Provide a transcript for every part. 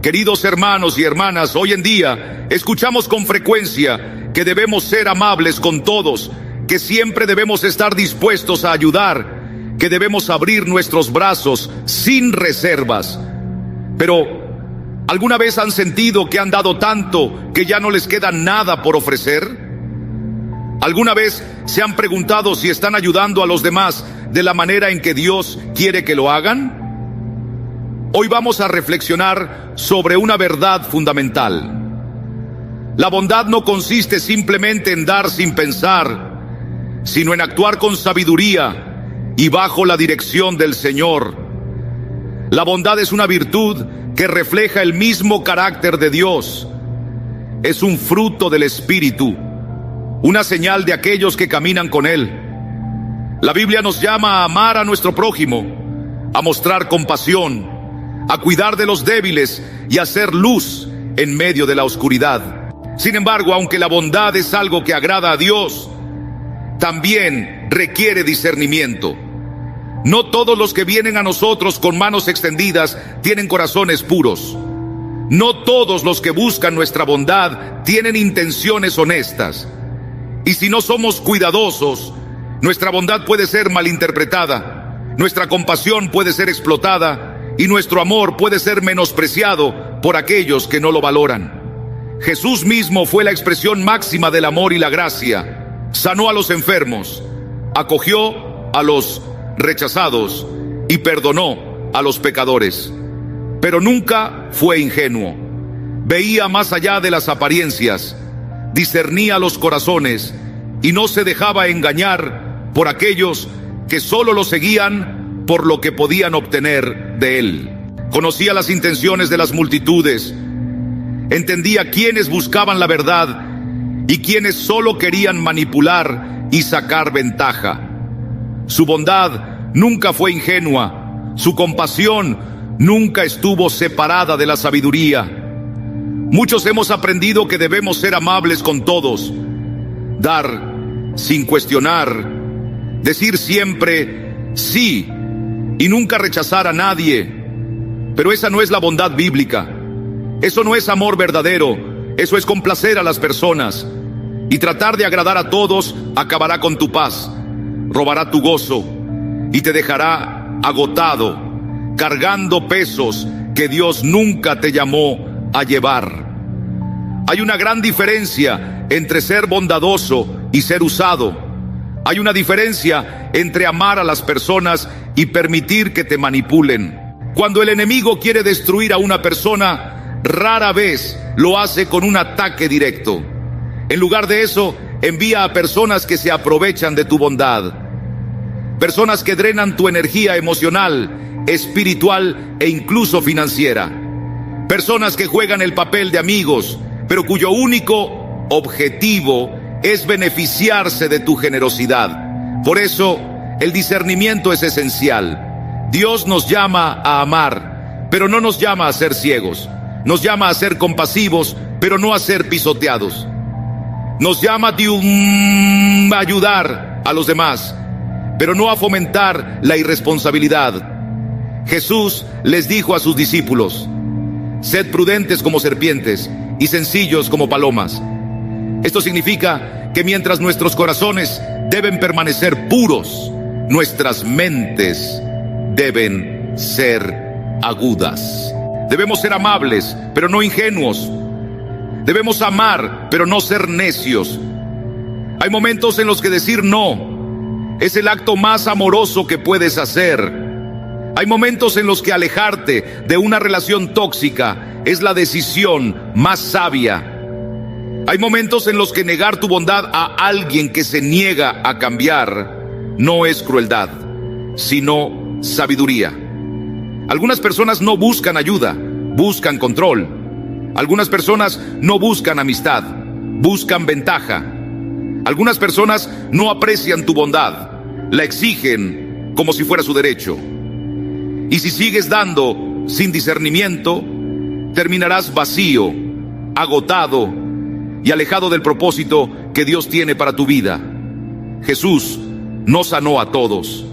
Queridos hermanos y hermanas, hoy en día escuchamos con frecuencia que debemos ser amables con todos, que siempre debemos estar dispuestos a ayudar, que debemos abrir nuestros brazos sin reservas. Pero, ¿alguna vez han sentido que han dado tanto que ya no les queda nada por ofrecer? ¿Alguna vez se han preguntado si están ayudando a los demás de la manera en que Dios quiere que lo hagan? Hoy vamos a reflexionar sobre una verdad fundamental. La bondad no consiste simplemente en dar sin pensar, sino en actuar con sabiduría y bajo la dirección del Señor. La bondad es una virtud que refleja el mismo carácter de Dios. Es un fruto del Espíritu, una señal de aquellos que caminan con Él. La Biblia nos llama a amar a nuestro prójimo, a mostrar compasión, a cuidar de los débiles y a hacer luz en medio de la oscuridad. Sin embargo, aunque la bondad es algo que agrada a Dios, también requiere discernimiento. No todos los que vienen a nosotros con manos extendidas tienen corazones puros. No todos los que buscan nuestra bondad tienen intenciones honestas. Y si no somos cuidadosos, nuestra bondad puede ser malinterpretada, nuestra compasión puede ser explotada y nuestro amor puede ser menospreciado por aquellos que no lo valoran. Jesús mismo fue la expresión máxima del amor y la gracia. Sanó a los enfermos, acogió a los rechazados y perdonó a los pecadores. Pero nunca fue ingenuo. Veía más allá de las apariencias, discernía los corazones y no se dejaba engañar por aquellos que solo lo seguían por lo que podían obtener de él. Conocía las intenciones de las multitudes, entendía quiénes buscaban la verdad y quiénes solo querían manipular y sacar ventaja. Su bondad nunca fue ingenua, su compasión nunca estuvo separada de la sabiduría. Muchos hemos aprendido que debemos ser amables con todos, dar sin cuestionar, decir siempre sí y nunca rechazar a nadie. Pero esa no es la bondad bíblica. Eso no es amor verdadero. Eso es complacer a las personas. Y tratar de agradar a todos acabará con tu paz, robará tu gozo y te dejará agotado, cargando pesos que Dios nunca te llamó a llevar. Hay una gran diferencia entre ser bondadoso y ser usado. Hay una diferencia entre amar a las personas y permitir que te manipulen. Cuando el enemigo quiere destruir a una persona, rara vez lo hace con un ataque directo. En lugar de eso, envía a personas que se aprovechan de tu bondad. Personas que drenan tu energía emocional, espiritual e incluso financiera. Personas que juegan el papel de amigos, pero cuyo único objetivo es beneficiarse de tu generosidad. Por eso, el discernimiento es esencial. Dios nos llama a amar, pero no nos llama a ser ciegos. Nos llama a ser compasivos, pero no a ser pisoteados. Nos llama a ayudar a los demás, pero no a fomentar la irresponsabilidad. Jesús les dijo a sus discípulos: sed prudentes como serpientes y sencillos como palomas. Esto significa que mientras nuestros corazones deben permanecer puros, nuestras mentes deben ser agudas. Debemos ser amables, pero no ingenuos. Debemos amar, pero no ser necios. Hay momentos en los que decir no es el acto más amoroso que puedes hacer. Hay momentos en los que alejarte de una relación tóxica es la decisión más sabia. Hay momentos en los que negar tu bondad a alguien que se niega a cambiar no es crueldad, sino sabiduría. Algunas personas no buscan ayuda, buscan control. Algunas personas no buscan amistad, buscan ventaja. Algunas personas no aprecian tu bondad, la exigen como si fuera su derecho. Y si sigues dando sin discernimiento, terminarás vacío, agotado y alejado del propósito que Dios tiene para tu vida. Jesús no sanó a todos,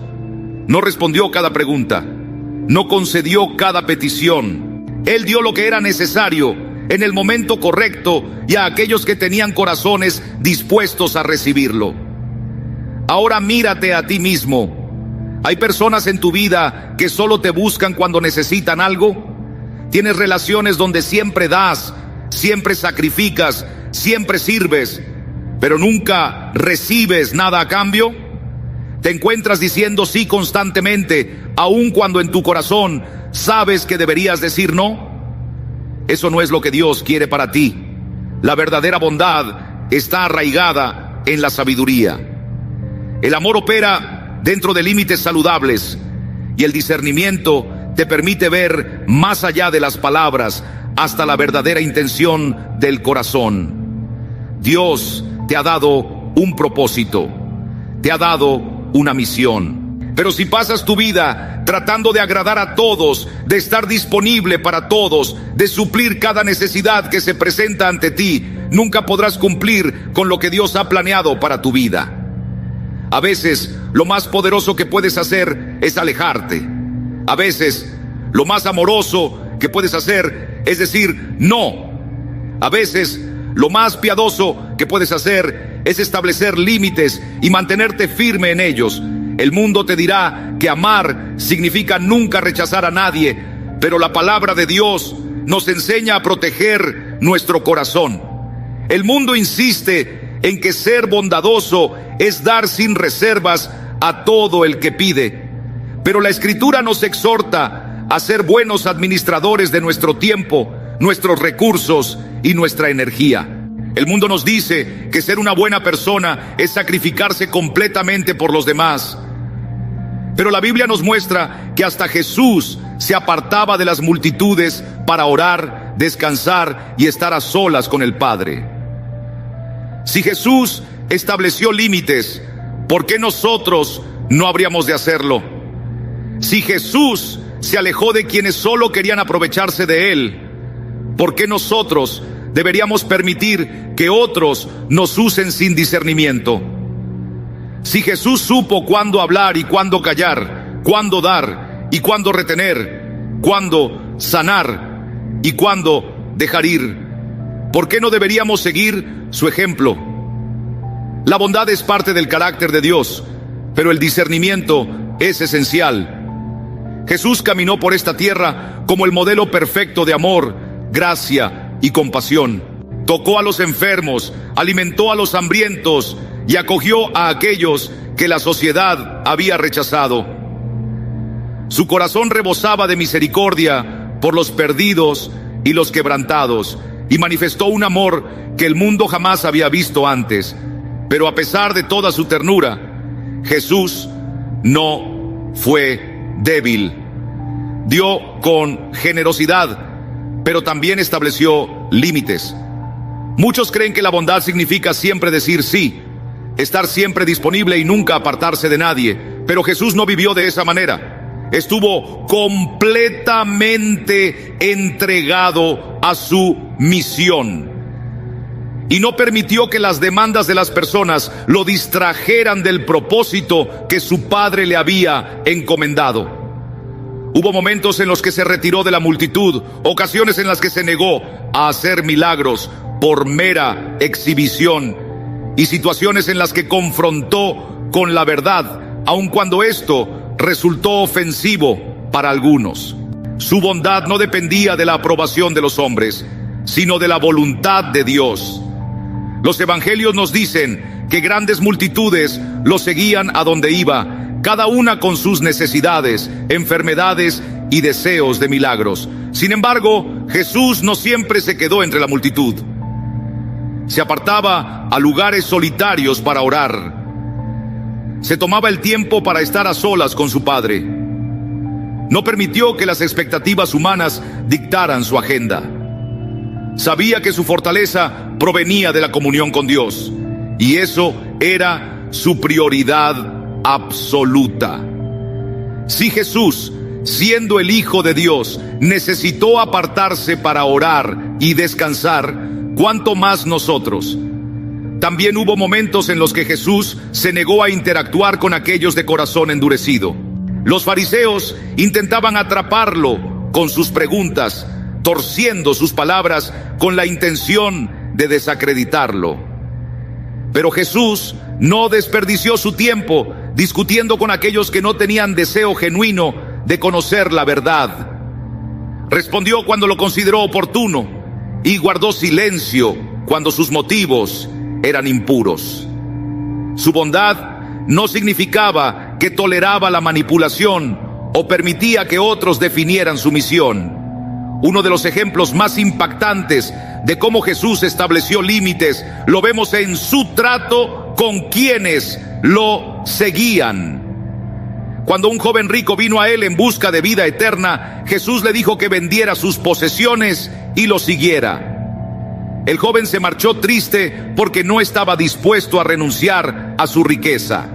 no respondió cada pregunta, no concedió cada petición. Él dio lo que era necesario en el momento correcto y a aquellos que tenían corazones dispuestos a recibirlo. Ahora mírate a ti mismo. ¿Hay personas en tu vida que solo te buscan cuando necesitan algo? ¿Tienes relaciones donde siempre das, siempre sacrificas, siempre sirves, pero nunca recibes nada a cambio? ¿Te encuentras diciendo sí constantemente, aun cuando en tu corazón sabes que deberías decir no? Eso no es lo que Dios quiere para ti. La verdadera bondad está arraigada en la sabiduría. El amor opera dentro de límites saludables y el discernimiento te permite ver más allá de las palabras hasta la verdadera intención del corazón. Dios te ha dado un propósito, te ha dado una misión. Pero si pasas tu vida tratando de agradar a todos, de estar disponible para todos, de suplir cada necesidad que se presenta ante ti, nunca podrás cumplir con lo que Dios ha planeado para tu vida. A veces, lo más poderoso que puedes hacer es alejarte. A veces, lo más amoroso que puedes hacer es decir no. A veces, lo más piadoso que puedes hacer es establecer límites y mantenerte firme en ellos. El mundo te dirá que amar significa nunca rechazar a nadie, pero la palabra de Dios nos enseña a proteger nuestro corazón. El mundo insiste en que ser bondadoso es dar sin reservas a todo el que pide, pero la Escritura nos exhorta a ser buenos administradores de nuestro tiempo, nuestros recursos y nuestra energía. El mundo nos dice que ser una buena persona es sacrificarse completamente por los demás. Pero la Biblia nos muestra que hasta Jesús se apartaba de las multitudes para orar, descansar y estar a solas con el Padre. Si Jesús estableció límites, ¿por qué nosotros no habríamos de hacerlo? Si Jesús se alejó de quienes solo querían aprovecharse de Él, ¿por qué nosotros deberíamos permitir que otros nos usen sin discernimiento? Si Jesús supo cuándo hablar y cuándo callar, cuándo dar y cuándo retener, cuándo sanar y cuándo dejar ir, ¿por qué no deberíamos seguir su ejemplo? La bondad es parte del carácter de Dios, pero el discernimiento es esencial. Jesús caminó por esta tierra como el modelo perfecto de amor, gracia y compasión. Tocó a los enfermos, alimentó a los hambrientos y acogió a aquellos que la sociedad había rechazado. Su corazón rebosaba de misericordia por los perdidos y los quebrantados, y manifestó un amor que el mundo jamás había visto antes. Pero a pesar de toda su ternura, Jesús no fue débil. Dio con generosidad, pero también estableció límites. Muchos creen que la bondad significa siempre decir sí, estar siempre disponible y nunca apartarse de nadie. Pero Jesús no vivió de esa manera. Estuvo completamente entregado a su misión y no permitió que las demandas de las personas lo distrajeran del propósito que su Padre le había encomendado. Hubo momentos en los que se retiró de la multitud, ocasiones en las que se negó a hacer milagros por mera exhibición, y situaciones en las que confrontó con la verdad, aun cuando esto resultó ofensivo para algunos. Su bondad no dependía de la aprobación de los hombres, sino de la voluntad de Dios. Los evangelios nos dicen que grandes multitudes lo seguían a donde iba, cada una con sus necesidades, enfermedades y deseos de milagros. Sin embargo, Jesús no siempre se quedó entre la multitud. Se apartaba a lugares solitarios para orar. Se tomaba el tiempo para estar a solas con su Padre. No permitió que las expectativas humanas dictaran su agenda. Sabía que su fortaleza provenía de la comunión con Dios, y eso era su prioridad absoluta. Si Jesús, siendo el Hijo de Dios, necesitó apartarse para orar y descansar, ¿cuánto más nosotros? También hubo momentos en los que Jesús se negó a interactuar con aquellos de corazón endurecido. Los fariseos intentaban atraparlo con sus preguntas, torciendo sus palabras con la intención de desacreditarlo. Pero Jesús no desperdició su tiempo discutiendo con aquellos que no tenían deseo genuino de conocer la verdad. Respondió cuando lo consideró oportuno y guardó silencio cuando sus motivos eran impuros. Su bondad no significaba que toleraba la manipulación o permitía que otros definieran su misión. Uno de los ejemplos más impactantes de cómo Jesús estableció límites lo vemos en su trato con quienes lo seguían. Cuando un joven rico vino a él en busca de vida eterna, Jesús le dijo que vendiera sus posesiones y lo siguiera. El joven se marchó triste porque no estaba dispuesto a renunciar a su riqueza.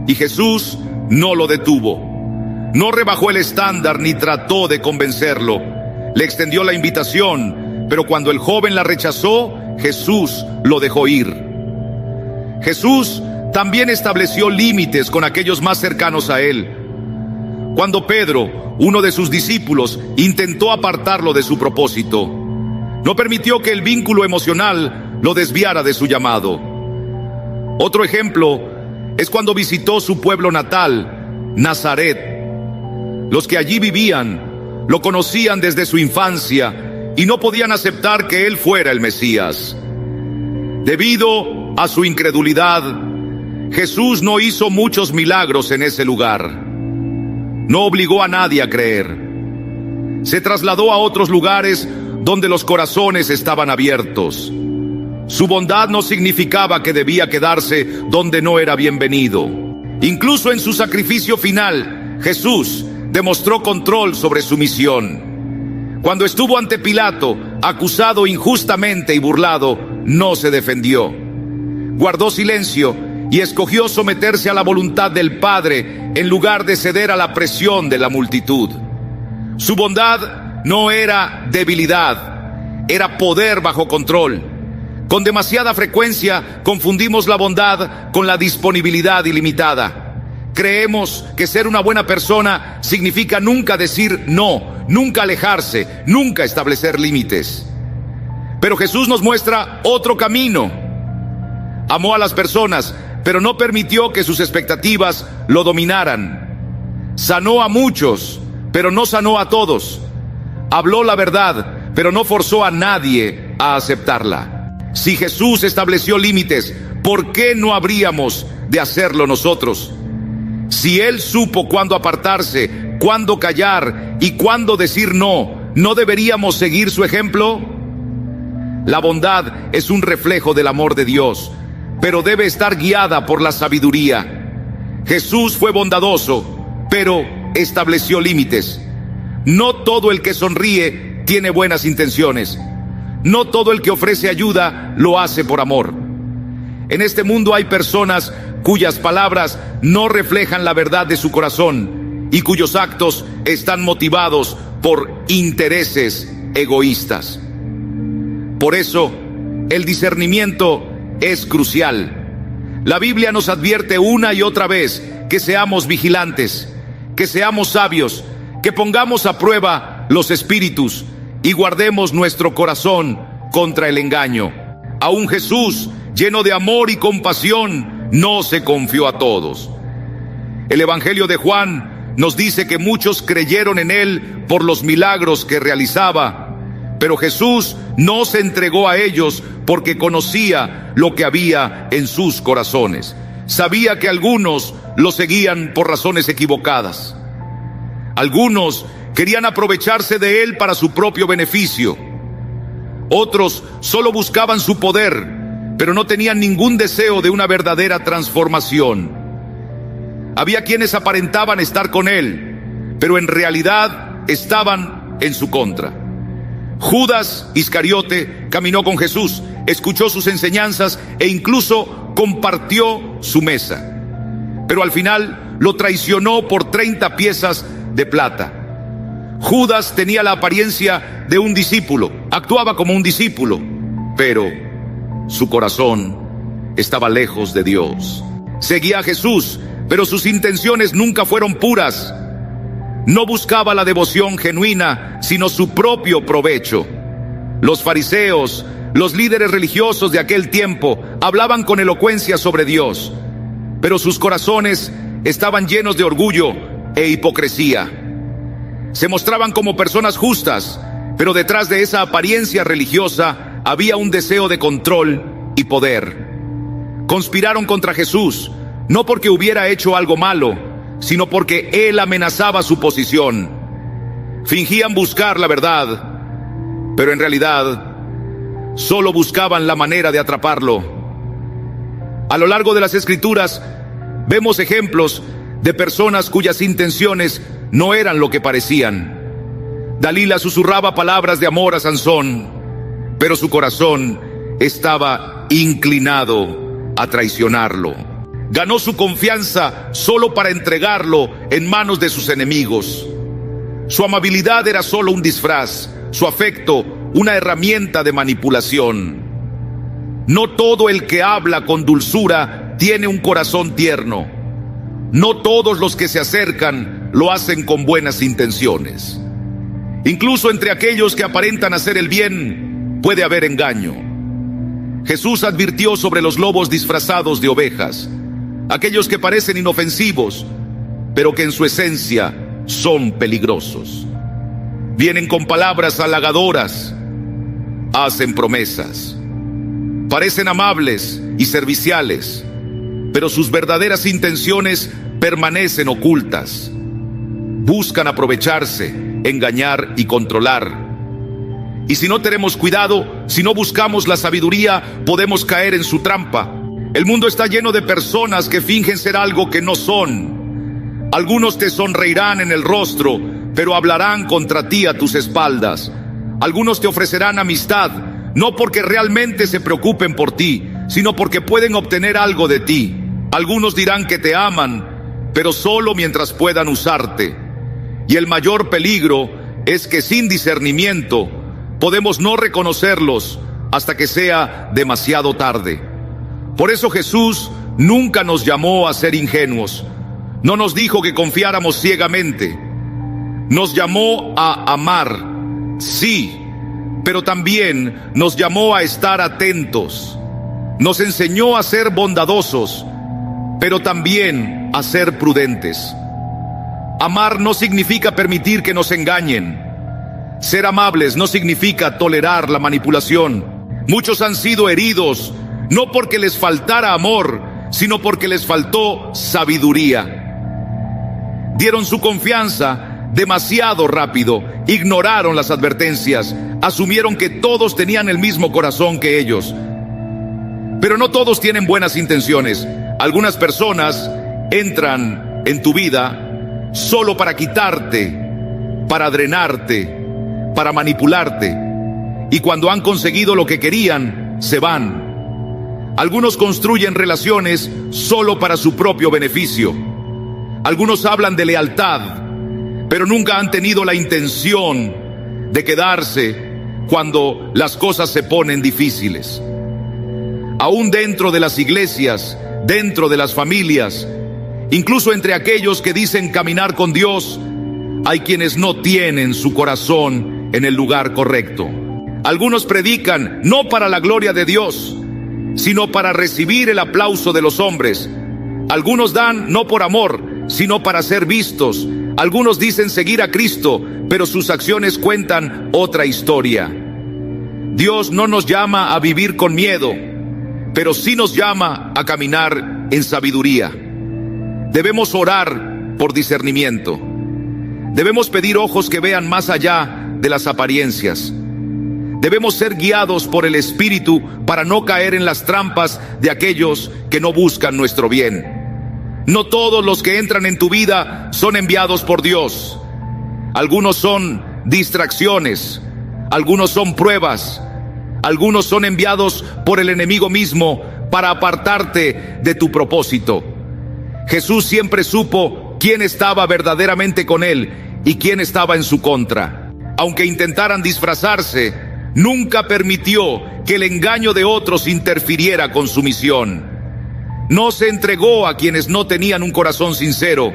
Y Jesús no lo detuvo. No rebajó el estándar ni trató de convencerlo. Le extendió la invitación, pero cuando el joven la rechazó, Jesús lo dejó ir. Jesús también estableció límites con aquellos más cercanos a él. Cuando Pedro, uno de sus discípulos, intentó apartarlo de su propósito, no permitió que el vínculo emocional lo desviara de su llamado. Otro ejemplo es cuando visitó su pueblo natal, Nazaret. Los que allí vivían lo conocían desde su infancia y no podían aceptar que él fuera el Mesías. Debido a su incredulidad, Jesús no hizo muchos milagros en ese lugar. No obligó a nadie a creer. Se trasladó a otros lugares donde los corazones estaban abiertos. Su bondad no significaba que debía quedarse donde no era bienvenido. Incluso en su sacrificio final, Jesús demostró control sobre su misión. Cuando estuvo ante Pilato, acusado injustamente y burlado, no se defendió. Guardó silencio y escogió someterse a la voluntad del Padre en lugar de ceder a la presión de la multitud. Su bondad no era debilidad, era poder bajo control. Con demasiada frecuencia confundimos la bondad con la disponibilidad ilimitada. Creemos que ser una buena persona significa nunca decir no, nunca alejarse, nunca establecer límites. Pero Jesús nos muestra otro camino. Amó a las personas, pero no permitió que sus expectativas lo dominaran. Sanó a muchos, pero no sanó a todos. Habló la verdad, pero no forzó a nadie a aceptarla. Si Jesús estableció límites, ¿por qué no habríamos de hacerlo nosotros? Si Él supo cuándo apartarse, cuándo callar y cuándo decir no, ¿no deberíamos seguir su ejemplo? La bondad es un reflejo del amor de Dios, pero debe estar guiada por la sabiduría. Jesús fue bondadoso, pero estableció límites. No todo el que sonríe tiene buenas intenciones. No todo el que ofrece ayuda lo hace por amor. En este mundo hay personas cuyas palabras no reflejan la verdad de su corazón y cuyos actos están motivados por intereses egoístas. Por eso, el discernimiento es crucial. La Biblia nos advierte una y otra vez que seamos vigilantes, que seamos sabios, que pongamos a prueba los espíritus y guardemos nuestro corazón contra el engaño. Aún Jesús, lleno de amor y compasión, no se confió a todos. El Evangelio de Juan nos dice que muchos creyeron en él por los milagros que realizaba, pero Jesús no se entregó a ellos porque conocía lo que había en sus corazones. Sabía que algunos lo seguían por razones equivocadas. Algunos querían aprovecharse de él para su propio beneficio. Otros solo buscaban su poder, pero no tenían ningún deseo de una verdadera transformación. Había quienes aparentaban estar con él, pero en realidad estaban en su contra. Judas Iscariote caminó con Jesús, escuchó sus enseñanzas e incluso compartió su mesa. Pero al final lo traicionó por 30 piezas de plata. Judas tenía la apariencia de un discípulo, actuaba como un discípulo, pero su corazón estaba lejos de Dios. Seguía a Jesús, pero sus intenciones nunca fueron puras. no buscaba la devoción genuina, sino su propio provecho. Los fariseos, los líderes religiosos de aquel tiempo, hablaban con elocuencia sobre Dios, pero sus corazones estaban llenos de orgullo e hipocresía. Se mostraban como personas justas, pero detrás de esa apariencia religiosa había un deseo de control y poder. Conspiraron contra Jesús, no porque hubiera hecho algo malo, sino porque Él amenazaba su posición. Fingían buscar la verdad, pero en realidad solo buscaban la manera de atraparlo. A lo largo de las Escrituras vemos ejemplos de personas cuyas intenciones no eran lo que parecían. Dalila susurraba palabras de amor a Sansón, pero su corazón estaba inclinado a traicionarlo. Ganó su confianza solo para entregarlo en manos de sus enemigos. Su amabilidad era solo un disfraz, su afecto una herramienta de manipulación. No todo el que habla con dulzura tiene un corazón tierno. No todos los que se acercan lo hacen con buenas intenciones. Incluso entre aquellos que aparentan hacer el bien puede haber engaño. Jesús advirtió sobre los lobos disfrazados de ovejas, aquellos que parecen inofensivos, pero que en su esencia son peligrosos. Vienen con palabras halagadoras, hacen promesas, parecen amables y serviciales, pero sus verdaderas intenciones permanecen ocultas. Buscan aprovecharse, engañar y controlar. Y si no tenemos cuidado, si no buscamos la sabiduría, podemos caer en su trampa. El mundo está lleno de personas que fingen ser algo que no son. Algunos te sonreirán en el rostro, pero hablarán contra ti a tus espaldas. Algunos te ofrecerán amistad, no porque realmente se preocupen por ti, sino porque pueden obtener algo de ti. Algunos dirán que te aman, pero solo mientras puedan usarte. Y el mayor peligro es que sin discernimiento podemos no reconocerlos hasta que sea demasiado tarde. Por eso Jesús nunca nos llamó a ser ingenuos. No nos dijo que confiáramos ciegamente. Nos llamó a amar, sí, pero también nos llamó a estar atentos. Nos enseñó a ser bondadosos, pero también a ser prudentes. Amar no significa permitir que nos engañen. Ser amables no significa tolerar la manipulación. Muchos han sido heridos, no porque les faltara amor, sino porque les faltó sabiduría. Dieron su confianza demasiado rápido, ignoraron las advertencias, asumieron que todos tenían el mismo corazón que ellos. Pero no todos tienen buenas intenciones. Algunas personas entran en tu vida solo para quitarte, para drenarte, para manipularte. Y cuando han conseguido lo que querían, se van. Algunos construyen relaciones solo para su propio beneficio. Algunos hablan de lealtad, pero nunca han tenido la intención de quedarse cuando las cosas se ponen difíciles. Aún dentro de las iglesias, dentro de las familias, incluso entre aquellos que dicen caminar con Dios, hay quienes no tienen su corazón en el lugar correcto. Algunos predican no para la gloria de Dios, sino para recibir el aplauso de los hombres. Algunos dan no por amor, sino para ser vistos. Algunos dicen seguir a Cristo, pero sus acciones cuentan otra historia. Dios no nos llama a vivir con miedo, pero sí nos llama a caminar en sabiduría. Debemos orar por discernimiento. Debemos pedir ojos que vean más allá de las apariencias. Debemos ser guiados por el Espíritu para no caer en las trampas de aquellos que no buscan nuestro bien. No todos los que entran en tu vida son enviados por Dios. Algunos son distracciones, algunos son pruebas, algunos son enviados por el enemigo mismo para apartarte de tu propósito. Jesús siempre supo quién estaba verdaderamente con él y quién estaba en su contra. Aunque intentaran disfrazarse, nunca permitió que el engaño de otros interfiriera con su misión. No se entregó a quienes no tenían un corazón sincero.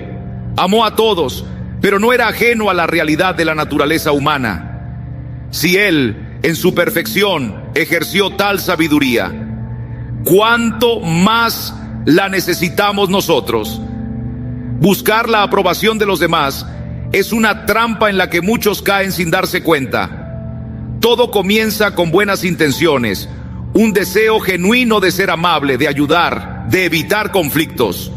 Amó a todos, pero no era ajeno a la realidad de la naturaleza humana. Si Él, en su perfección, ejerció tal sabiduría, ¿cuánto más la necesitamos nosotros? Buscar la aprobación de los demás es una trampa en la que muchos caen sin darse cuenta. Todo comienza con buenas intenciones, un deseo genuino de ser amable, de ayudar, de evitar conflictos.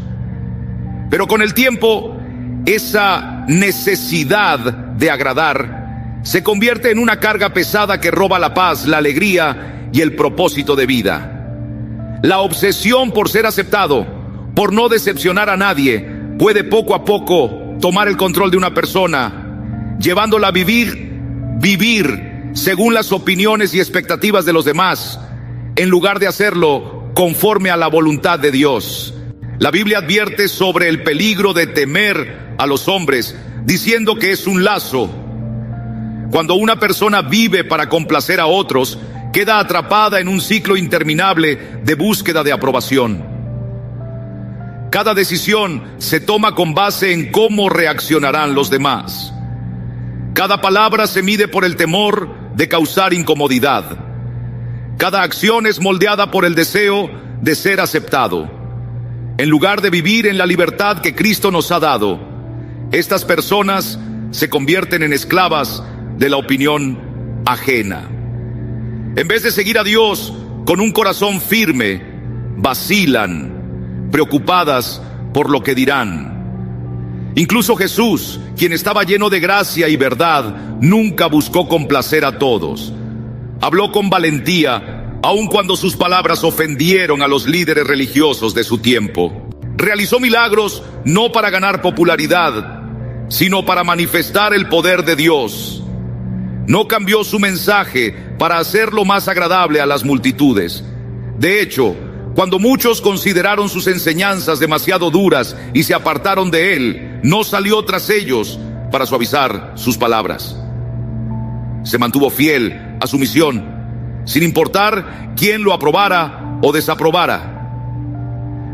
Pero con el tiempo, esa necesidad de agradar se convierte en una carga pesada que roba la paz, la alegría y el propósito de vida. La obsesión por ser aceptado, por no decepcionar a nadie, puede poco a poco tomar el control de una persona, llevándola a vivir según las opiniones y expectativas de los demás, en lugar de hacerlo conforme a la voluntad de Dios. La Biblia advierte sobre el peligro de temer a los hombres, diciendo que es un lazo. Cuando una persona vive para complacer a otros, queda atrapada en un ciclo interminable de búsqueda de aprobación. Cada decisión se toma con base en cómo reaccionarán los demás. Cada palabra se mide por el temor de causar incomodidad. Cada acción es moldeada por el deseo de ser aceptado. En lugar de vivir en la libertad que Cristo nos ha dado, estas personas se convierten en esclavas de la opinión ajena. En vez de seguir a Dios con un corazón firme, vacilan, preocupadas por lo que dirán. Incluso Jesús, quien estaba lleno de gracia y verdad, nunca buscó complacer a todos. Habló con valentía, aun cuando sus palabras ofendieron a los líderes religiosos de su tiempo. Realizó milagros no para ganar popularidad, sino para manifestar el poder de Dios. No cambió su mensaje para hacerlo más agradable a las multitudes. De hecho, cuando muchos consideraron sus enseñanzas demasiado duras y se apartaron de él, no salió tras ellos para suavizar sus palabras. Se mantuvo fiel a su misión, sin importar quién lo aprobara o desaprobara.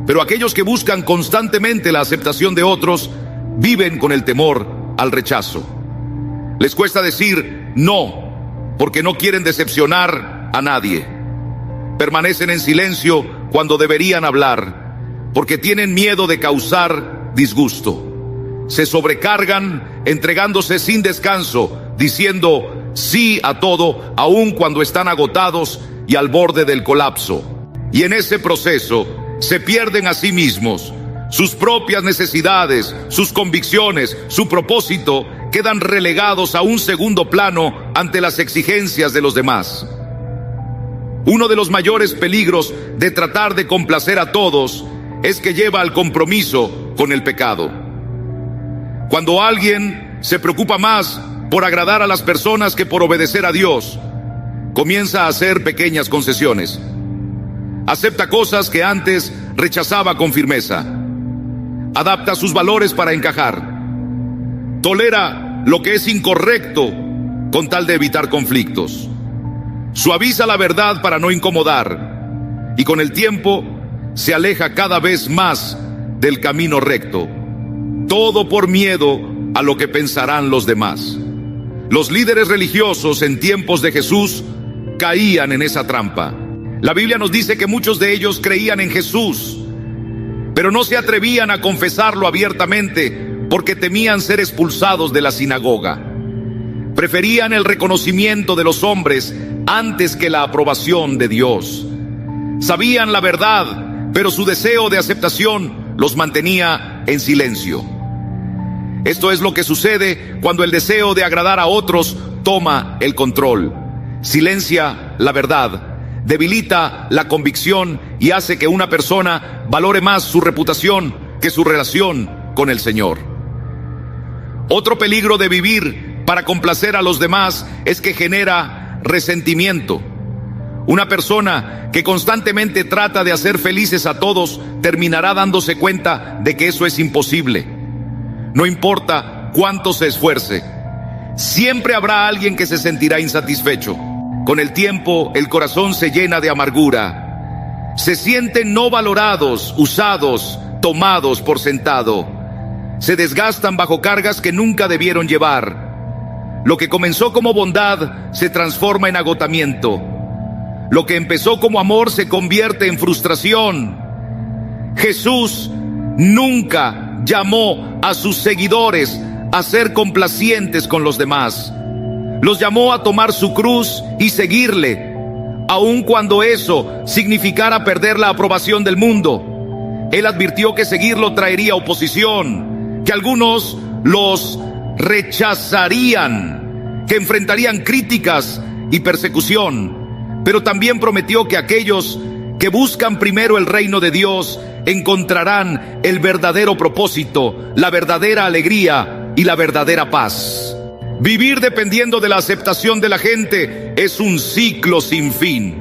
Pero aquellos que buscan constantemente la aceptación de otros viven con el temor al rechazo. Les cuesta decir no, porque no quieren decepcionar a nadie. Permanecen en silencio cuando deberían hablar, porque tienen miedo de causar disgusto. Se sobrecargan entregándose sin descanso, diciendo sí a todo, aun cuando están agotados y al borde del colapso. Y en ese proceso se pierden a sí mismos. Sus propias necesidades, sus convicciones, su propósito quedan relegados a un segundo plano ante las exigencias de los demás. Uno de los mayores peligros de tratar de complacer a todos es que lleva al compromiso con el pecado. Cuando alguien se preocupa más por agradar a las personas que por obedecer a Dios, comienza a hacer pequeñas concesiones. Acepta cosas que antes rechazaba con firmeza. Adapta sus valores para encajar. Tolera lo que es incorrecto con tal de evitar conflictos. Suaviza la verdad para no incomodar. Y con el tiempo se aleja cada vez más del camino recto. Todo por miedo a lo que pensarán los demás. Los líderes religiosos en tiempos de Jesús caían en esa trampa. La Biblia nos dice que muchos de ellos creían en Jesús, pero no se atrevían a confesarlo abiertamente porque temían ser expulsados de la sinagoga. Preferían el reconocimiento de los hombres antes que la aprobación de Dios. Sabían la verdad, pero su deseo de aceptación los mantenía en silencio. Esto es lo que sucede cuando el deseo de agradar a otros toma el control. Silencia la verdad, debilita la convicción y hace que una persona valore más su reputación que su relación con el Señor. Otro peligro de vivir para complacer a los demás es que genera resentimiento. Una persona que constantemente trata de hacer felices a todos terminará dándose cuenta de que eso es imposible. No importa cuánto se esfuerce, siempre habrá alguien que se sentirá insatisfecho. Con el tiempo, el corazón se llena de amargura. Se sienten no valorados, usados, tomados por sentado. se desgastan bajo cargas que nunca debieron llevar. Lo que comenzó como bondad se transforma en agotamiento. Lo que empezó como amor se convierte en frustración. Jesús nunca llamó a sus seguidores a ser complacientes con los demás. Los llamó a tomar su cruz y seguirle, aun cuando eso significara perder la aprobación del mundo. Él advirtió que seguirlo traería oposición, que algunos los rechazarían, que enfrentarían críticas y persecución, pero también prometió que aquellos que buscan primero el reino de Dios encontrarán el verdadero propósito, la verdadera alegría y la verdadera paz. Vivir dependiendo de la aceptación de la gente es un ciclo sin fin.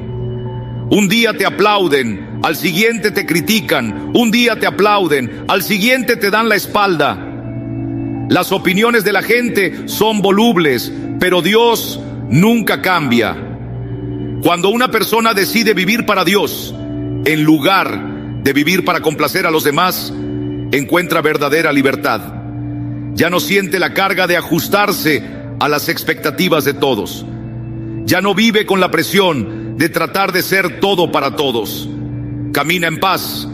Un día te aplauden, al siguiente te critican, un día te aplauden, al siguiente te dan la espalda. Las opiniones de la gente son volubles, pero Dios nunca cambia. Cuando una persona decide vivir para Dios, en lugar de vivir para complacer a los demás, encuentra verdadera libertad. Ya no siente la carga de ajustarse a las expectativas de todos. Ya no vive con la presión de tratar de ser todo para todos. Camina en paz,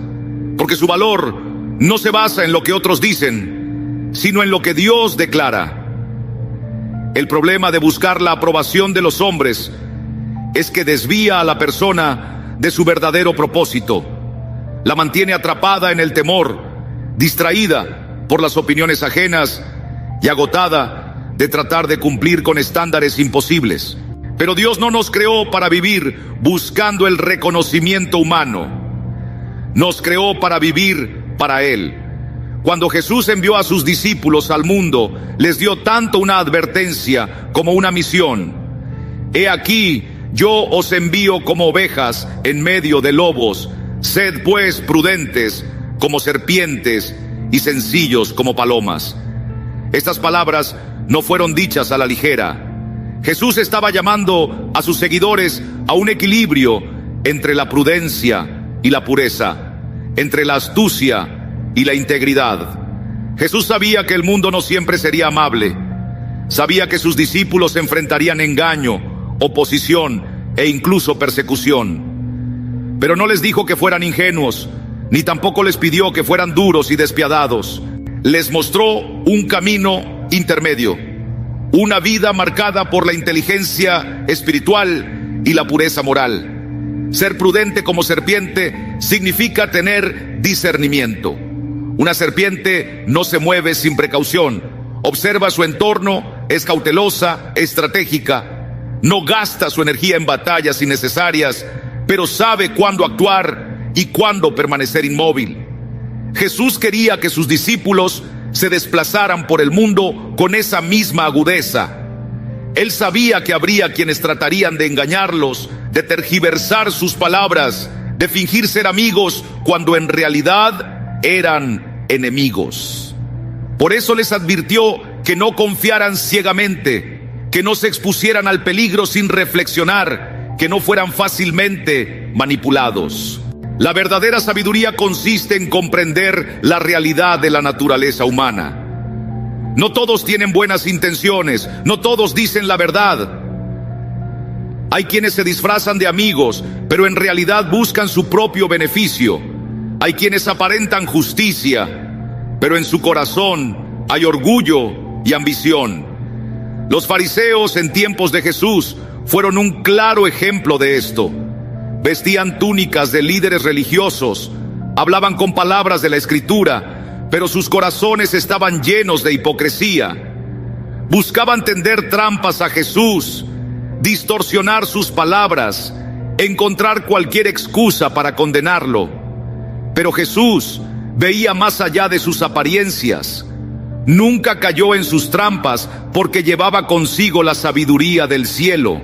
porque su valor no se basa en lo que otros dicen, sino en lo que Dios declara. El problema de buscar la aprobación de los hombres es que desvía a la persona de su verdadero propósito. La mantiene atrapada en el temor, distraída por las opiniones ajenas y agotada de tratar de cumplir con estándares imposibles. Pero Dios no nos creó para vivir buscando el reconocimiento humano. Nos creó para vivir para Él. Cuando Jesús envió a sus discípulos al mundo, les dio tanto una advertencia como una misión. He aquí, yo os envío como ovejas en medio de lobos. Sed pues prudentes como serpientes y sencillos como palomas. Estas palabras no fueron dichas a la ligera. Jesús estaba llamando a sus seguidores a un equilibrio entre la prudencia y la pureza, entre la astucia y la integridad. Jesús sabía que el mundo no siempre sería amable. Sabía que sus discípulos enfrentarían engaño, oposición e incluso persecución. Pero no les dijo que fueran ingenuos, ni tampoco les pidió que fueran duros y despiadados. Les mostró un camino intermedio, una vida marcada por la inteligencia espiritual y la pureza moral. Ser prudente como serpiente significa tener discernimiento. Una serpiente no se mueve sin precaución, observa su entorno, es cautelosa, estratégica, no gasta su energía en batallas innecesarias, pero sabe cuándo actuar y cuándo permanecer inmóvil. Jesús quería que sus discípulos se desplazaran por el mundo con esa misma agudeza. Él sabía que habría quienes tratarían de engañarlos, de tergiversar sus palabras, de fingir ser amigos cuando en realidad eran enemigos. Por eso les advirtió que no confiaran ciegamente, que no se expusieran al peligro sin reflexionar, que no fueran fácilmente manipulados. La verdadera sabiduría consiste en comprender la realidad de la naturaleza humana. No todos tienen buenas intenciones, no todos dicen la verdad. Hay quienes se disfrazan de amigos, pero en realidad buscan su propio beneficio. Hay quienes aparentan justicia, pero en su corazón hay orgullo y ambición. Los fariseos en tiempos de Jesús fueron un claro ejemplo de esto. Vestían túnicas de líderes religiosos, hablaban con palabras de la Escritura, pero sus corazones estaban llenos de hipocresía. Buscaban tender trampas a Jesús, distorsionar sus palabras, encontrar cualquier excusa para condenarlo. Pero Jesús veía más allá de sus apariencias. Nunca cayó en sus trampas porque llevaba consigo la sabiduría del cielo.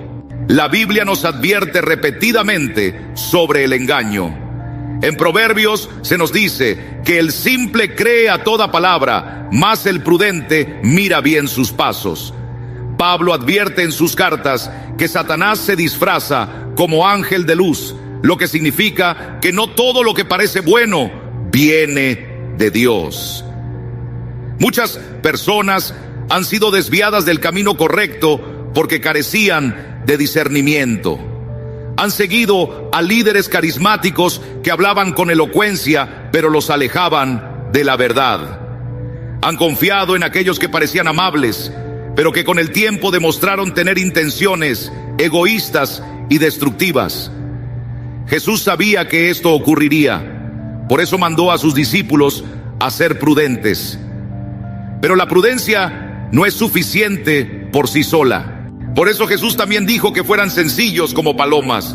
La Biblia nos advierte repetidamente sobre el engaño. En Proverbios se nos dice que el simple cree a toda palabra, mas el prudente mira bien sus pasos. Pablo advierte en sus cartas que Satanás se disfraza como ángel de luz, lo que significa que no todo lo que parece bueno viene de Dios. Muchas personas han sido desviadas del camino correcto porque carecían de discernimiento. Han seguido a líderes carismáticos que hablaban con elocuencia, pero los alejaban de la verdad. Han confiado en aquellos que parecían amables, pero que con el tiempo demostraron tener intenciones egoístas y destructivas. Jesús sabía que esto ocurriría, por eso mandó a sus discípulos a ser prudentes. Pero la prudencia no es suficiente por sí sola. Por eso Jesús también dijo que fueran sencillos como palomas.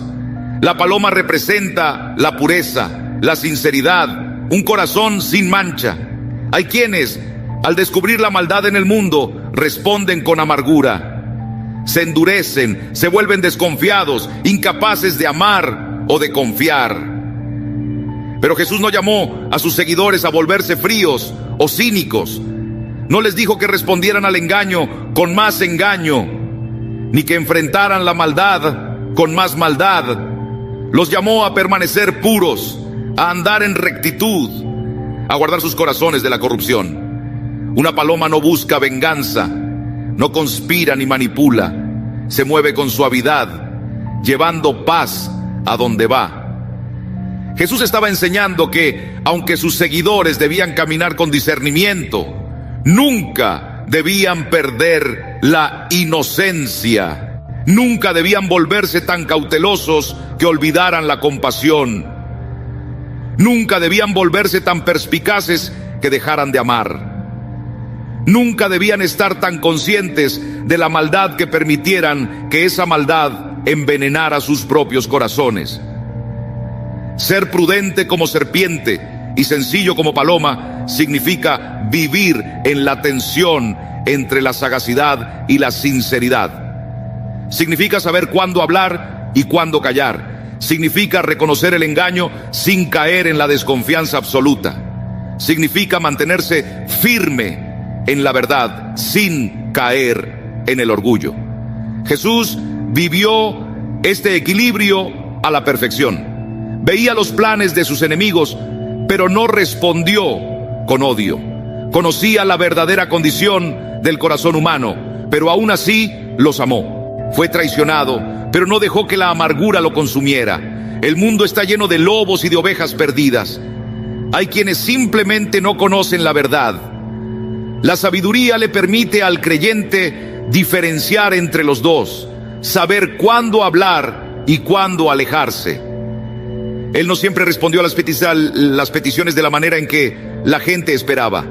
La paloma representa la pureza, la sinceridad, un corazón sin mancha. Hay quienes, al descubrir la maldad en el mundo, responden con amargura. Se endurecen, se vuelven desconfiados, incapaces de amar o de confiar. Pero Jesús no llamó a sus seguidores a volverse fríos o cínicos. No les dijo que respondieran al engaño con más engaño, ni que enfrentaran la maldad con más maldad. Los llamó a permanecer puros, a andar en rectitud, a guardar sus corazones de la corrupción. Una paloma no busca venganza, no conspira ni manipula, se mueve con suavidad, llevando paz a donde va. Jesús estaba enseñando que, aunque sus seguidores debían caminar con discernimiento, nunca debían perder la inocencia. Nunca debían volverse tan cautelosos que olvidaran la compasión. Nunca debían volverse tan perspicaces que dejaran de amar. Nunca debían estar tan conscientes de la maldad que permitieran que esa maldad envenenara sus propios corazones. Ser prudente como serpiente y sencillo como paloma significa vivir en la tensión entre la sagacidad y la sinceridad. Significa saber cuándo hablar y cuándo callar. Significa reconocer el engaño sin caer en la desconfianza absoluta. Significa mantenerse firme en la verdad sin caer en el orgullo. Jesús vivió este equilibrio a la perfección. Veía los planes de sus enemigos, pero no respondió con odio. Conocía la verdadera condición del corazón humano, pero aún así los amó. Fue traicionado, pero no dejó que la amargura lo consumiera. El mundo está lleno de lobos y de ovejas perdidas. Hay quienes simplemente no conocen la verdad. La sabiduría le permite al creyente diferenciar entre los dos, saber cuándo hablar y cuándo alejarse. Él no siempre respondió a las peticiones de la manera en que la gente esperaba.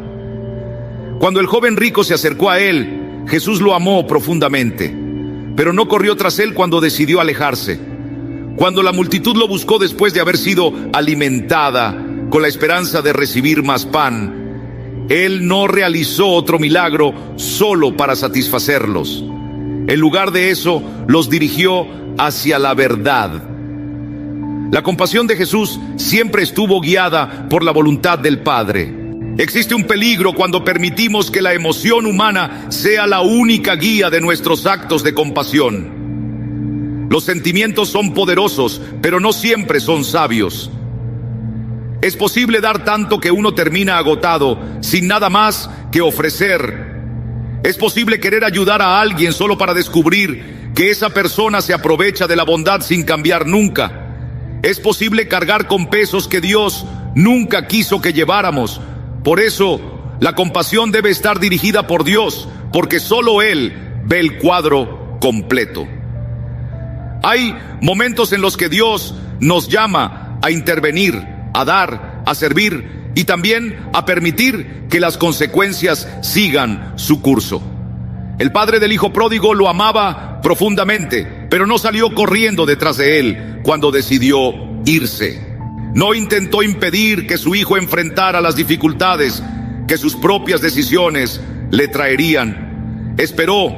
Cuando el joven rico se acercó a él, Jesús lo amó profundamente, pero no corrió tras él cuando decidió alejarse. Cuando la multitud lo buscó después de haber sido alimentada con la esperanza de recibir más pan, él no realizó otro milagro solo para satisfacerlos. En lugar de eso, los dirigió hacia la verdad. La compasión de Jesús siempre estuvo guiada por la voluntad del Padre. Existe un peligro cuando permitimos que la emoción humana sea la única guía de nuestros actos de compasión. Los sentimientos son poderosos, pero no siempre son sabios. Es posible dar tanto que uno termina agotado, sin nada más que ofrecer. Es posible querer ayudar a alguien solo para descubrir que esa persona se aprovecha de la bondad sin cambiar nunca. Es posible cargar con pesos que Dios nunca quiso que lleváramos. Por eso, la compasión debe estar dirigida por Dios, porque solo Él ve el cuadro completo. Hay momentos en los que Dios nos llama a intervenir, a dar, a servir y también a permitir que las consecuencias sigan su curso. El padre del hijo pródigo lo amaba profundamente, pero no salió corriendo detrás de él cuando decidió irse. No intentó impedir que su hijo enfrentara las dificultades que sus propias decisiones le traerían. Esperó,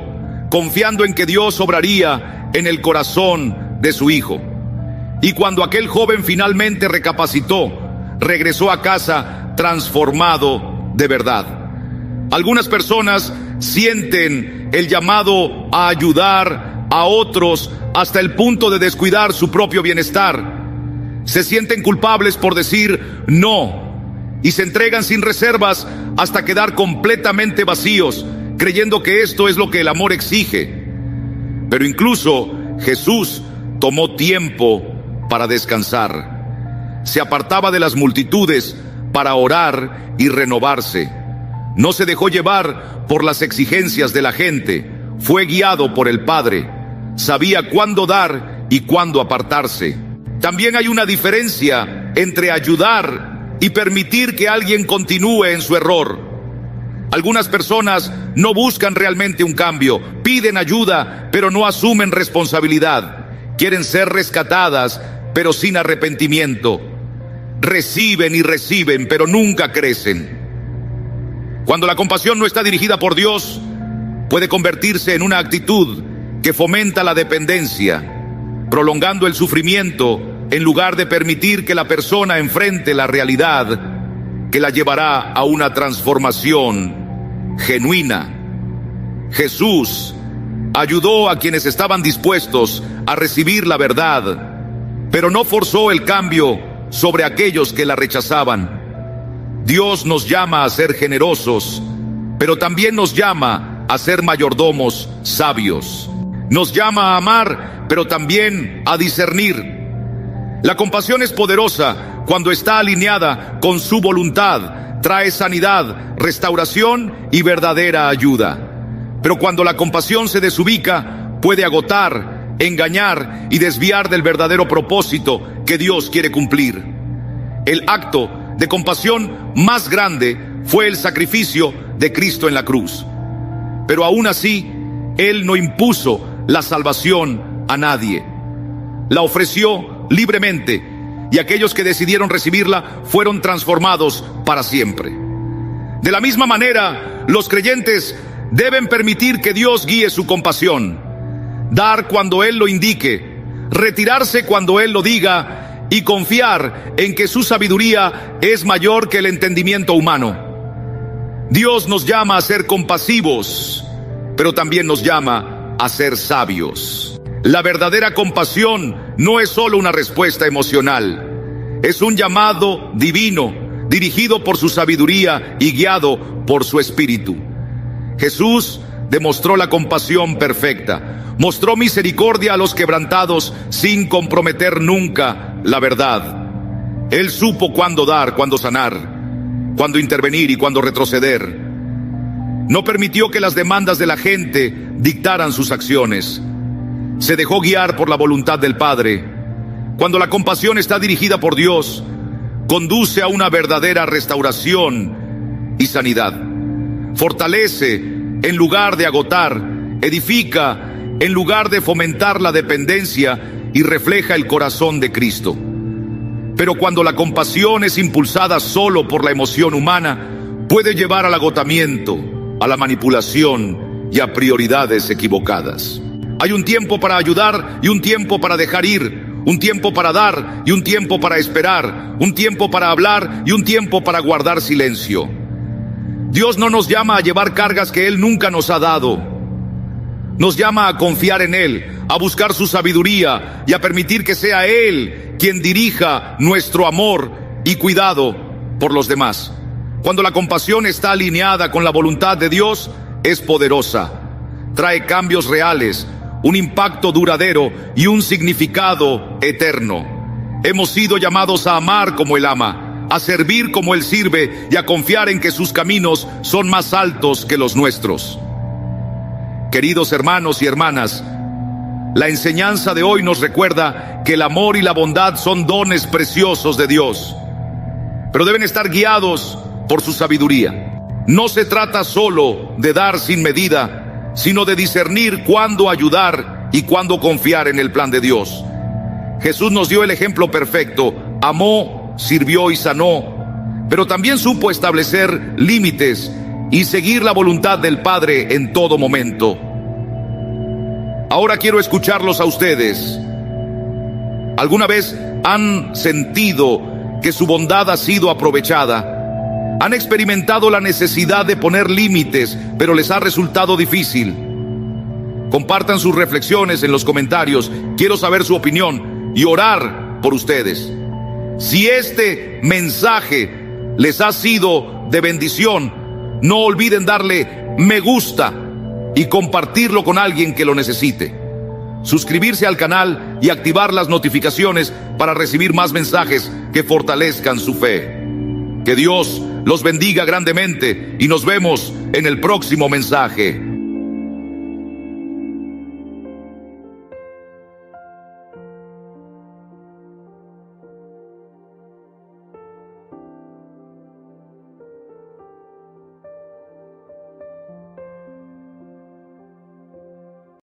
confiando en que Dios obraría en el corazón de su hijo. Y cuando aquel joven finalmente recapacitó, regresó a casa transformado de verdad. Algunas personas sienten el llamado a ayudar a otros hasta el punto de descuidar su propio bienestar. Se sienten culpables por decir no y se entregan sin reservas hasta quedar completamente vacíos, creyendo que esto es lo que el amor exige. Pero incluso Jesús tomó tiempo para descansar. Se apartaba de las multitudes para orar y renovarse. No se dejó llevar por las exigencias de la gente. Fue guiado por el Padre. Sabía cuándo dar y cuándo apartarse. También hay una diferencia entre ayudar y permitir que alguien continúe en su error. Algunas personas no buscan realmente un cambio, piden ayuda, pero no asumen responsabilidad. Quieren ser rescatadas, pero sin arrepentimiento. Reciben y reciben, pero nunca crecen. Cuando la compasión no está dirigida por Dios, puede convertirse en una actitud que fomenta la dependencia, prolongando el sufrimiento en lugar de permitir que la persona enfrente la realidad que la llevará a una transformación genuina. Jesús ayudó a quienes estaban dispuestos a recibir la verdad, pero no forzó el cambio sobre aquellos que la rechazaban. Dios nos llama a ser generosos, pero también nos llama a ser mayordomos sabios. Nos llama a amar, pero también a discernir. La compasión es poderosa cuando está alineada con su voluntad. Trae sanidad, restauración y verdadera ayuda. Pero cuando la compasión se desubica, puede agotar, engañar y desviar del verdadero propósito que Dios quiere cumplir. El acto de compasión más grande fue el sacrificio de Cristo en la cruz. Pero aún así, Él no impuso la salvación a nadie. La ofreció libremente, y aquellos que decidieron recibirla fueron transformados para siempre. De la misma manera, los creyentes deben permitir que Dios guíe su compasión, dar cuando Él lo indique, retirarse cuando Él lo diga y confiar en que su sabiduría es mayor que el entendimiento humano. Dios nos llama a ser compasivos, pero también nos llama a ser sabios. La verdadera compasión no es solo una respuesta emocional, es un llamado divino, dirigido por su sabiduría y guiado por su espíritu. Jesús demostró la compasión perfecta, mostró misericordia a los quebrantados sin comprometer nunca la verdad. Él supo cuándo dar, cuándo sanar, cuándo intervenir y cuándo retroceder. No permitió que las demandas de la gente dictaran sus acciones. Se dejó guiar por la voluntad del Padre. Cuando la compasión está dirigida por Dios, conduce a una verdadera restauración y sanidad. Fortalece en lugar de agotar, edifica en lugar de fomentar la dependencia y refleja el corazón de Cristo. Pero cuando la compasión es impulsada solo por la emoción humana, puede llevar al agotamiento, a la manipulación y a prioridades equivocadas. Hay un tiempo para ayudar y un tiempo para dejar ir, un tiempo para dar y un tiempo para esperar, un tiempo para hablar y un tiempo para guardar silencio. Dios no nos llama a llevar cargas que Él nunca nos ha dado. Nos llama a confiar en Él, a buscar su sabiduría y a permitir que sea Él quien dirija nuestro amor y cuidado por los demás. Cuando la compasión está alineada con la voluntad de Dios, es poderosa. Trae cambios reales, un impacto duradero y un significado eterno. Hemos sido llamados a amar como Él ama, a servir como Él sirve y a confiar en que sus caminos son más altos que los nuestros. Queridos hermanos y hermanas, la enseñanza de hoy nos recuerda que el amor y la bondad son dones preciosos de Dios, pero deben estar guiados por su sabiduría. No se trata solo de dar sin medida, sino de discernir cuándo ayudar y cuándo confiar en el plan de Dios. Jesús nos dio el ejemplo perfecto: amó, sirvió y sanó, pero también supo establecer límites y seguir la voluntad del Padre en todo momento. Ahora quiero escucharlos a ustedes. ¿Alguna vez han sentido que su bondad ha sido aprovechada? ¿Han experimentado la necesidad de poner límites, pero les ha resultado difícil? Compartan sus reflexiones en los comentarios. Quiero saber su opinión y orar por ustedes. Si este mensaje les ha sido de bendición, no olviden darle me gusta y compartirlo con alguien que lo necesite. Suscribirse al canal y activar las notificaciones para recibir más mensajes que fortalezcan su fe. Que Dios los bendiga grandemente y nos vemos en el próximo mensaje.